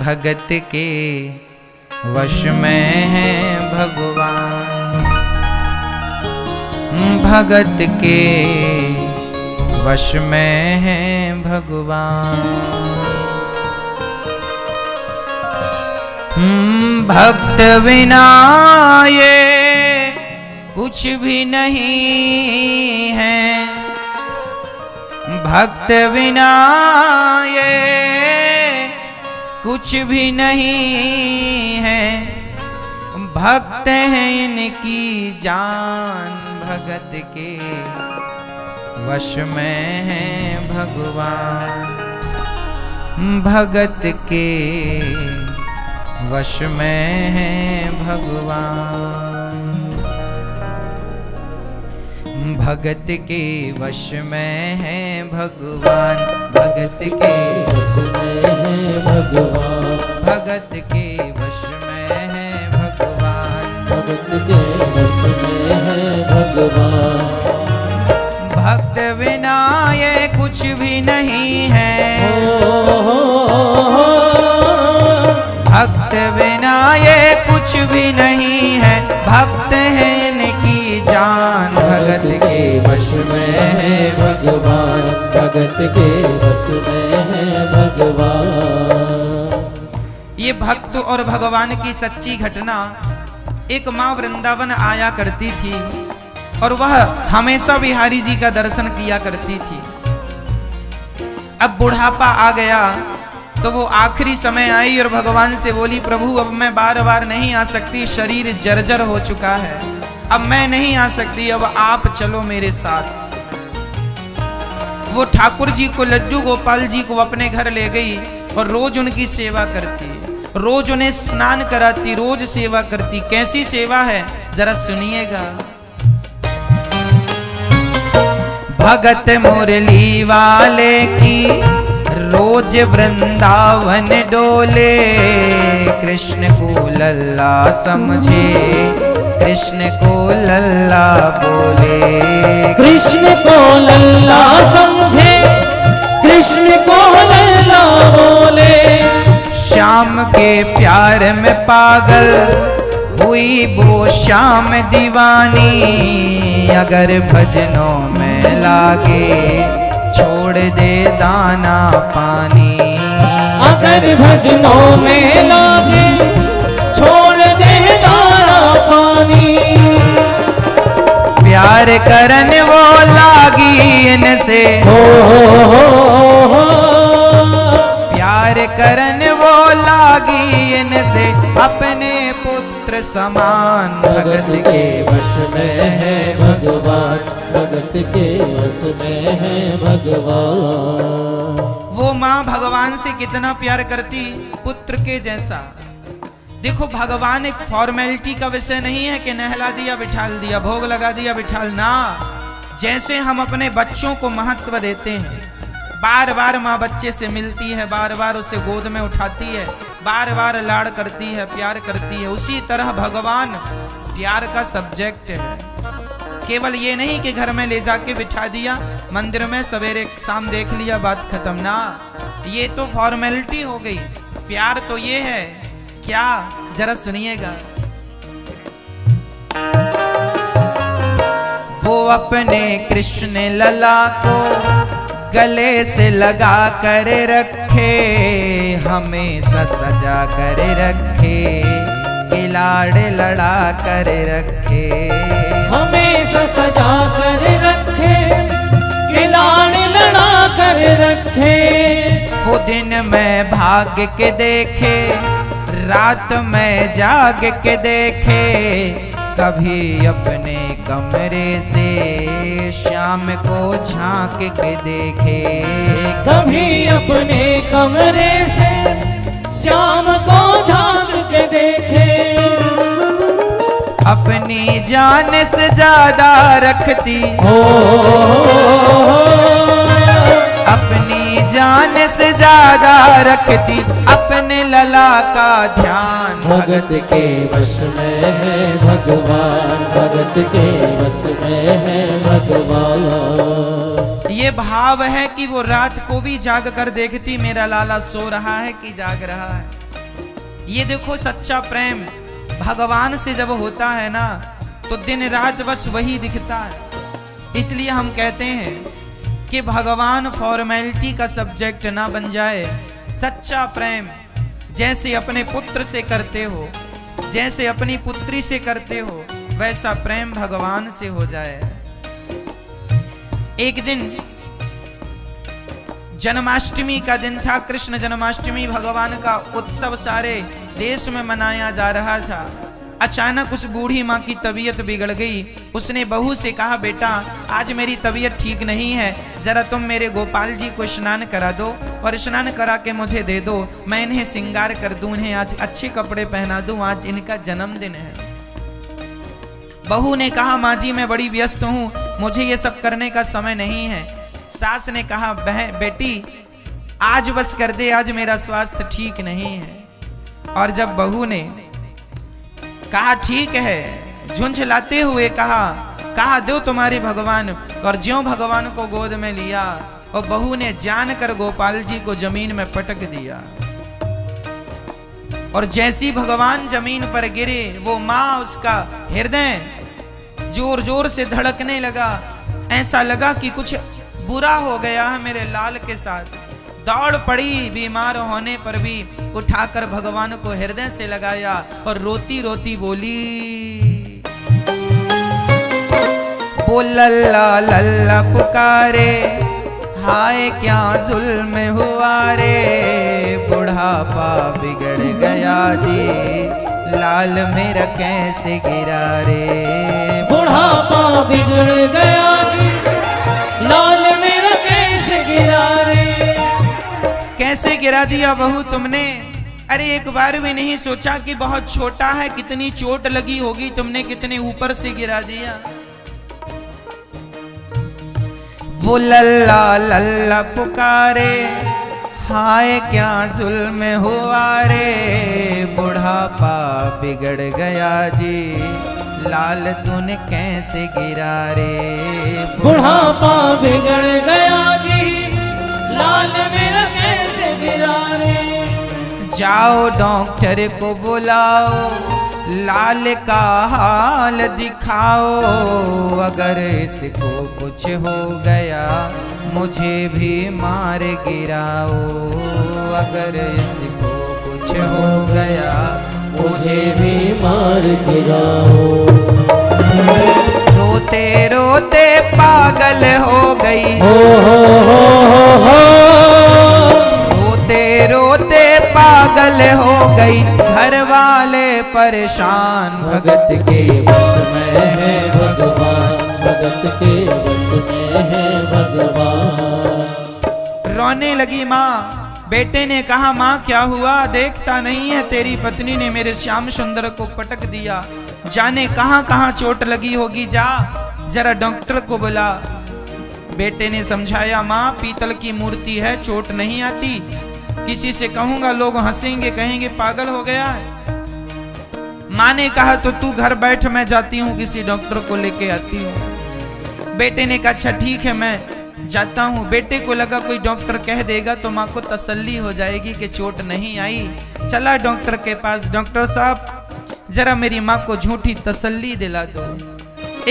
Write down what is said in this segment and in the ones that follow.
भगत के वश में है भगवान, भगत के वश में है भगवान। भक्त बिना ये कुछ भी नहीं है, भक्त बिना ये कुछ भी नहीं है, भक्त हैं इनकी जान, भगत के वश में है भगवान, भगत के वश में है भगवान, भगत के वश में है भगवान, भगत के वश में है भगवान, भगत के वश में है भगवान, भगत के वश में है भगवान। भक्त बिना ये कुछ भी नहीं है, भक्त बिना ये कुछ भी नहीं है, भक्त है इनकी जान, भगत के वश में है भगवान, भगत के वश में है भगवान। ये भक्त और भगवान की सच्ची घटना, एक माँ वृंदावन आया करती थी और वह हमेशा बिहारी जी का दर्शन किया करती थी। अब बुढ़ापा आ गया तो वो आखिरी समय आई और भगवान से बोली, प्रभु अब मैं बार बार नहीं आ सकती, शरीर जर्जर हो चुका है, अब मैं नहीं आ सकती, अब आप चलो मेरे साथ। वो ठाकुर जी को, लड्डू गोपाल जी को अपने घर ले गई और रोज उनकी सेवा करती, रोज उन्हें स्नान कराती, रोज सेवा करती। कैसी सेवा है जरा सुनिएगा। भगत मुरली वाले की रोज वृंदावन डोले, कृष्ण को लल्ला समझे, कृष्ण को लल्ला बोले, कृष्ण को लल्ला समझे, कृष्ण को लल्ला बोले। श्याम के प्यार में पागल हुई वो श्याम दीवानी, अगर भजनों में लागे छोड़ दे दाना पानी, अगर भजनों में लागे छोड़ दे दाना पानी। प्यार करन वो लागी इनसे, प्यार करन वो लागी इनसे, अपने पुत्र समान, भगत के वश में है भगवान, भगत के वश में है भगवान। वो माँ भगवान से कितना प्यार करती, पुत्र के जैसा। देखो भगवान एक फॉर्मेलिटी का विषय नहीं है कि नहला दिया बिठाल दिया, भोग लगा दिया बिठाल ना। जैसे हम अपने बच्चों को महत्व देते हैं, बार बार माँ बच्चे से मिलती है, बार बार उसे गोद में उठाती है, बार बार लाड़ करती है, प्यार करती है, उसी तरह भगवान प्यार का सब्जेक्ट है। केवल ये नहीं कि घर में ले जाके बिठा दिया, मंदिर में सवेरे शाम देख लिया, बात खत्म ना। ये तो फॉर्मेलिटी हो गई। प्यार तो ये है क्या, जरा सुनिएगा। वो अपने कृष्ण लला को गले से लगा कर रखे, हमेशा सजा कर रखे, लाड़ लड़ा कर रखे, हमेशा सजा कर रखे, लाड़ लड़ा कर रखे। वो दिन में भाग के देखे, रात में जाग के देखे, कभी अपने कमरे से शाम को झांक के देखे, कभी अपने कमरे से शाम को झांक के देखे। अपनी जान से ज्यादा रखती, अपनी जान से ज्यादा रखती, अपने लला का ध्यान। भगत के वश में है भगवान, भगत के वश में है भगवान। ये भाव है कि वो रात को भी जाग कर देखती, मेरा लाला सो रहा है कि जाग रहा है। ये देखो सच्चा प्रेम भगवान से जब होता है ना तो दिन रात बस वही दिखता है। इसलिए हम कहते हैं कि भगवान फॉर्मेलिटी का सब्जेक्ट ना बन जाए। सच्चा प्रेम जैसे अपने पुत्र से करते हो, जैसे अपनी पुत्री से करते हो, वैसा प्रेम भगवान से हो जाए। एक दिन जन्माष्टमी का दिन था, कृष्ण जन्माष्टमी भगवान का उत्सव सारे देश में मनाया जा रहा था। अचानक उस बूढ़ी माँ की तबीयत बिगड़ गई। उसने बहू से कहा, बेटा आज मेरी तबीयत ठीक नहीं है, जरा तुम मेरे गोपाल जी को स्नान करा दो और स्नान करा के मुझे दे दो, मैं इन्हें श्रृंगार कर दूं, इन्हें आज अच्छे कपड़े पहना दूं, आज इनका जन्मदिन है। बहू ने कहा, माँ जी मैं बड़ी व्यस्त हूँ, मुझे ये सब करने का समय नहीं है। सास ने कहा, बहन बेटी आज बस कर दे, आज मेरा स्वास्थ्य ठीक नहीं है। और जब बहू ने कहा ठीक है, झुंझलाते हुए कहा दो तुम्हारे भगवान, और ज्यों भगवान को गोद में लिया और बहू ने जानकर गोपाल जी को जमीन में पटक दिया। और जैसी भगवान जमीन पर गिरे, वो माँ उसका हृदय जोर जोर से धड़कने लगा। ऐसा लगा कि कुछ बुरा हो गया है मेरे लाल के साथ। दौड़ पड़ी, बीमार होने पर भी उठाकर भगवान को हृदय से लगाया और रोती रोती बोली, वो लल्ला लल्ला पुकारे, हाय क्या जुल्म हुआ रे, बुढ़ापा बिगड़ गया जी, लाल मेरा कैसे गिरा रे, बुढ़ापा बिगड़ गया जी, लाल मेरा कैसे गिरा रे। कैसे गिरा दिया बहू तुमने? अरे एक बार भी नहीं सोचा कि बहुत छोटा है, कितनी चोट लगी होगी, तुमने कितने ऊपर से गिरा दिया। वो लल्ला लल्ला पुकारे, हाय क्या जुल्म हुआ रे, बुढ़ापा बिगड़ गया जी, लाल तूने कैसे गिरा रे, बुढ़ापा बिगड़ गया जी, लाल मेरा कैसे गिरा रे। जाओ डॉक्टर को बुलाओ, लाल का हाल दिखाओ, अगर इसको कुछ हो गया मुझे भी मार गिराओ, अगर इसको कुछ हो गया मुझे भी मार गिराओ। रोते रोते पागल हो गई, रोते रोते पागल हो गई, घर वाले परेशान, भगत के बस में है भगवान, भगत के बस में है भगवान। रोने लगी माँ। बेटे ने कहा, माँ क्या हुआ, देखता नहीं है तेरी पत्नी ने मेरे श्याम सुंदर को पटक दिया, जाने कहां कहां चोट लगी होगी, जा जरा डॉक्टर को बुला। बेटे ने समझाया, माँ पीतल की मूर्ति है, चोट नहीं आती, किसी से कहूंगा लोग हंसेंगे, कहेंगे पागल हो गया है। माँ ने कहा, तो तू घर बैठ, मैं जाती हूँ किसी डॉक्टर को लेके आती हूँ। बेटे ने कहा, अच्छा ठीक है मैं जाता हूँ। बेटे को लगा कोई डॉक्टर कह देगा तो माँ को तसल्ली हो जाएगी कि चोट नहीं आई। चला डॉक्टर के पास, डॉक्टर साहब जरा मेरी माँ को झूठी तसल्ली दिला दो।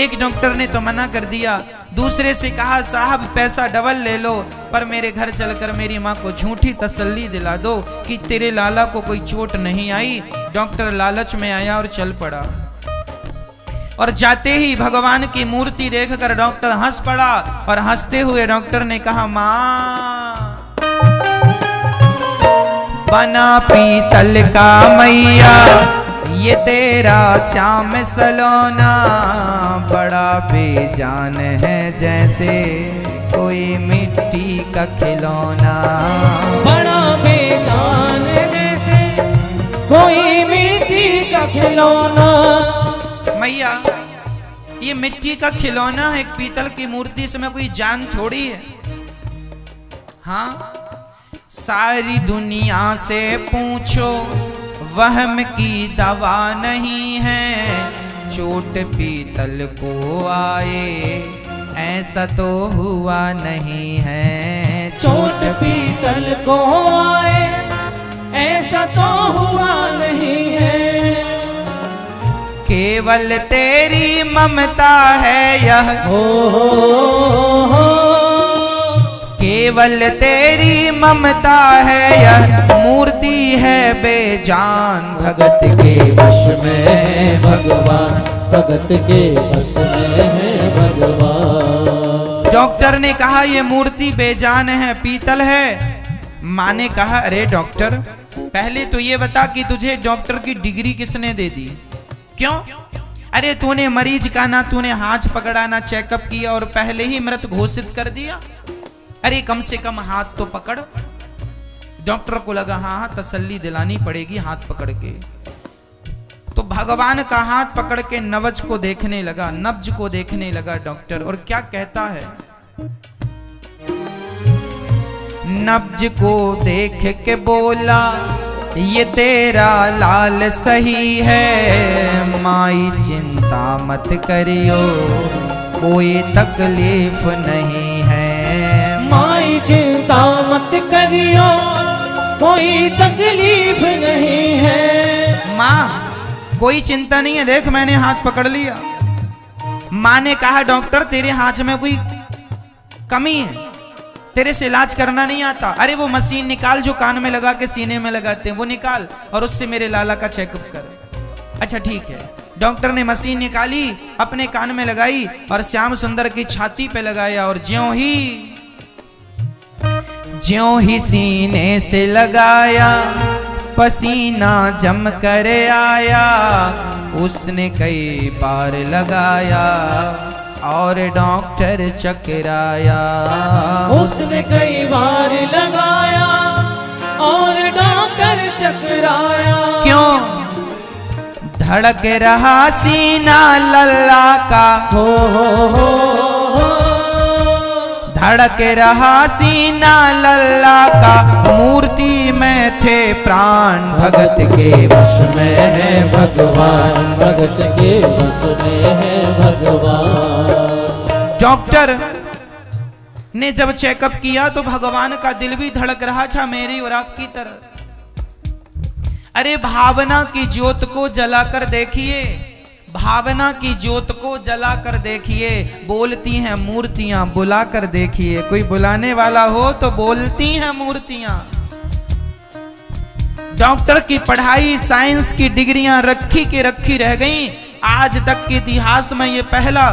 एक डॉक्टर ने तो मना कर दिया, दूसरे से कहा, साहब पैसा डबल ले लो पर मेरे घर चलकर मेरी माँ को झूठी तसल्ली दिला दो कि तेरे लाला को कोई चोट नहीं आई। डॉक्टर लालच में आया और चल पड़ा, और जाते ही भगवान की मूर्ति देखकर डॉक्टर हंस पड़ा, और हंसते हुए डॉक्टर ने कहा, माँ बना पीतल का मैया, ये तेरा श्याम सलोना, बड़ा बेजान है जैसे कोई मिट्टी का खिलौना, बड़ा बेजान जैसे कोई मिट्टी का खिलौना। मैया ये मिट्टी का खिलौना है, एक पीतल की मूर्ति, इसमें कोई जान थोड़ी है। हाँ, सारी दुनिया से पूछो वहम की दवा नहीं है, चोट पीतल को आए ऐसा तो हुआ नहीं है, चोट पीतल को आए ऐसा ऐसा तो हुआ नहीं है। केवल तेरी ममता है यह, केवल तेरी ममता है यह, मूर्ति है बेजान भगत के वश में है भगवान, भगत के वश में है भगवान। डॉक्टर ने कहा ये मूर्ति बेजान है, पीतल है। माँ ने कहा अरे डॉक्टर, पहले तो ये बता कि तुझे डॉक्टर की डिग्री किसने दे दी? क्यों? अरे तूने मरीज का ना तूने हाथ पकड़ा ना चेकअप किया और पहले ही मृत घोषित कर दिया। अरे कम से कम हाथ तो पकड़। डॉक्टर को लगा हाँ तसल्ली दिलानी पड़ेगी हाथ पकड़ के। तो भगवान का हाथ पकड़ के नब्ज को देखने लगा, नब्ज को देखने लगा डॉक्टर, और क्या कहता है? नब्ज को देख के बोला ये तेरा लाल सही है, माई चिंता मत करियो कोई तकलीफ नहीं है। माई चिंता मत करियो कोई तकलीफ नहीं है। माँ कोई चिंता नहीं है, देख मैंने हाथ पकड़ लिया। माँ ने कहा डॉक्टर तेरे हाथ में कोई कमी है, तेरे से इलाज करना नहीं आता। अरे वो मशीन निकाल जो कान में लगा के सीने में लगाते हैं, वो निकाल और उससे मेरे लाला का चेकअप कर। अच्छा ठीक है। डॉक्टर ने मशीन निकाली, अपने कान में लगाई और श्याम सुंदर की छाती पे लगाया, और ज्यों ही सीने से लगाया पसीना जम कर आया। उसने कई बार लगाया और डॉक्टर चकराया। उसने कई बार लगाया और डॉक्टर चकराया। क्यों? धड़क रहा सीना लल्ला का, हो धड़क रहा सीना लल्ला का, मूर्ति में थे प्राण भगत के वश में है भगवान, भगत के वश में है भगवान। डॉक्टर ने जब चेकअप किया तो भगवान का दिल भी धड़क रहा था मेरी और आपकी तरह। अरे भावना की ज्योत को जलाकर देखिए, भावना की ज्योत को जलाकर देखिए, बोलती हैं मूर्तियां, बुलाकर देखिए। कोई बुलाने वाला हो तो बोलती हैं मूर्तियां। डॉक्टर की पढ़ाई साइंस की डिग्रियां रखी के रखी रह गईं। आज तक के इतिहास में ये पहला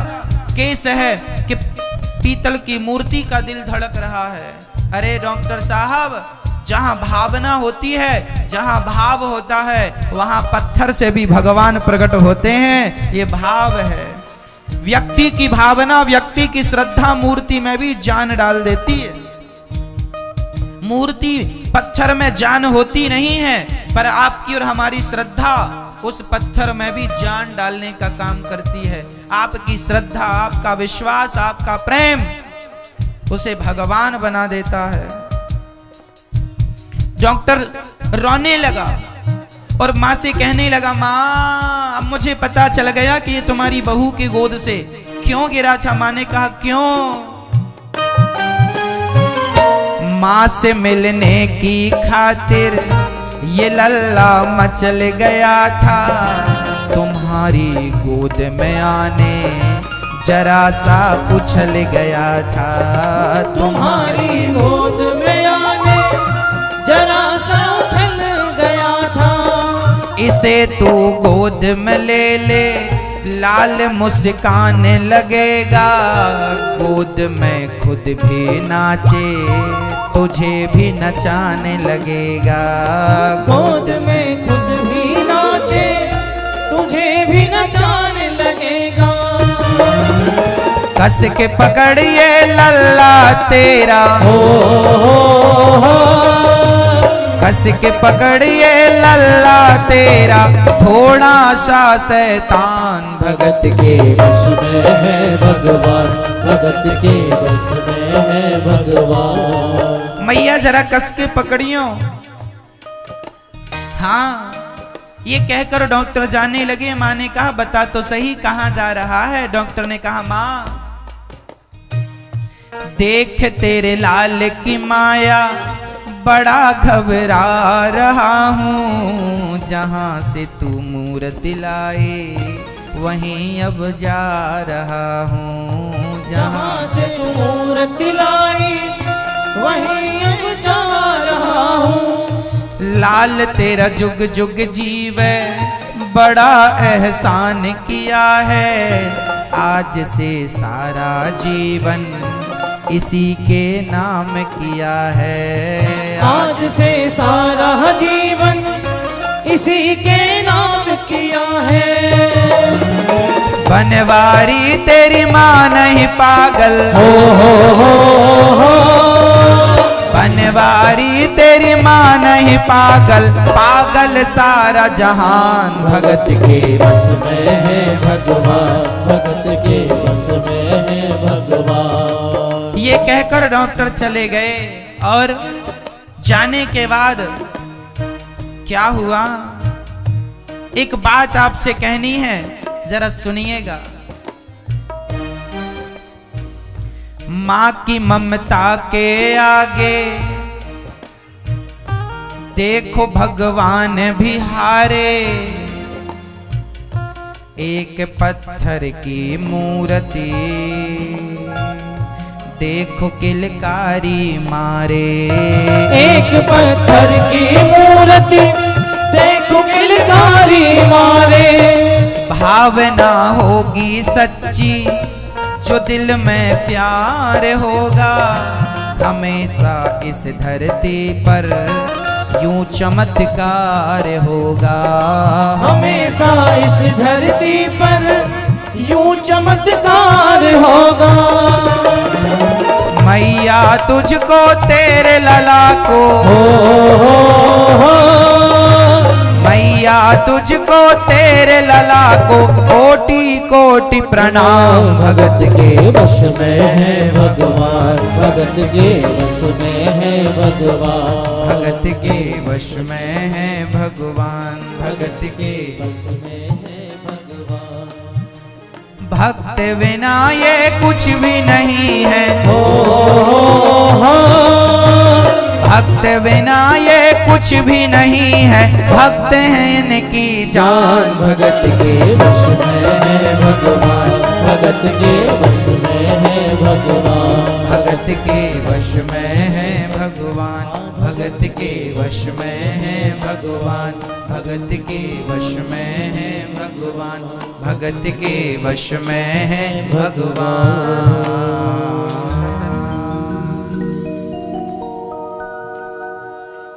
केस है कि पीतल की मूर्ति का दिल धड़क रहा है। अरे डॉक्टर साहब, जहां भावना होती है, जहां भाव होता है, वहां पत्थर से भी भगवान प्रकट होते हैं। ये भाव है। व्यक्ति की भावना, व्यक्ति की श्रद्धा मूर्ति में भी जान डाल देती है। मूर्ति पत्थर में जान होती नहीं है, पर आपकी और हमारी श्रद्धा उस पत्थर में भी जान डालने का काम करती है। आपकी श्रद्धा, आपका विश्वास, आपका प्रेम उसे भगवान बना देता है। डॉक्टर रोने लगा और माँ से कहने लगा, माँ अब मुझे पता चल गया कि ये तुम्हारी बहू की गोद से क्यों गिरा था। माँ ने कहा क्यों? माँ से मिलने की खातिर ये लल्ला मचल गया था, तुम्हारी गोद में आने जरा सा उछल गया था। तुम्हारी गोद में आने जरा सा उछल गया था। इसे तू गोद में ले ले, लाल मुस्कान लगेगा। गोद में खुद भी नाचे, तुझे भी नचाने लगेगा। गोद में खुद भी नाचे, तुझे भी नचाने लगेगा। कस के पकड़िए लल्ला तेरा, कस के पकड़िए लल्ला तेरा, थोड़ा सा शैतान भगत के बस में है भगवान, भगत के बस में है भगवान। मैया जरा कस के पकड़ियो। हाँ, ये कहकर डॉक्टर जाने लगे। माँ ने कहा बता तो सही कहाँ जा रहा है। डॉक्टर ने कहा माँ देख तेरे लाल की माया बड़ा घबरा रहा हूँ, जहाँ से तू मूर्ति लाए वहीं अब जा रहा हूँ, जहाँ से तू मूर्ति लाई वहीं अब जा रहा हूँ। लाल तेरा जुग जुग जीवे बड़ा एहसान किया है, आज से सारा जीवन इसी के नाम किया है, आज से सारा जीवन इसी के नाम किया है। बनवारी तेरी माँ नहीं पागल, हो बनवारी तेरी माँ नहीं पागल, पागल सारा जहान भगत के बस में है भगवान, भगत के बस में है भगवान। ये कहकर डॉक्टर चले गए और जाने के बाद क्या हुआ, एक बात आपसे कहनी है, जरा सुनिएगा। माँ की ममता के आगे देखो भगवान भी हारे, एक पत्थर की मूर्ति देखो किलकारी मारे, एक पत्थर की मूर्ति देखो किलकारी मारे। भावना होगी सच्ची जो दिल में प्यार होगा, हमेशा इस धरती पर यूं चमत्कार होगा, हमेशा इस धरती पर यूं चमत्कार होगा। मैया तुझको तेरे लला को, मैया तुझको तेरे लला को कोटि कोटि प्रणाम, भगत के बस में है भगवान, भगत के बस में है भगवान, भगत के वश में है भगवान, भगत के बस में है भगवान। भक्त बिना ये कुछ भी नहीं है, भक्त बिना ये कुछ भी नहीं है, भक्त हैं इनकी जान, भगत के बस में है भगवान, भगत के बस में है भगवान, भगत के वश में है भगवान, भगत के वश में है भगवान, भगत के वश में है भगवान, भगत के वश में है भगवान।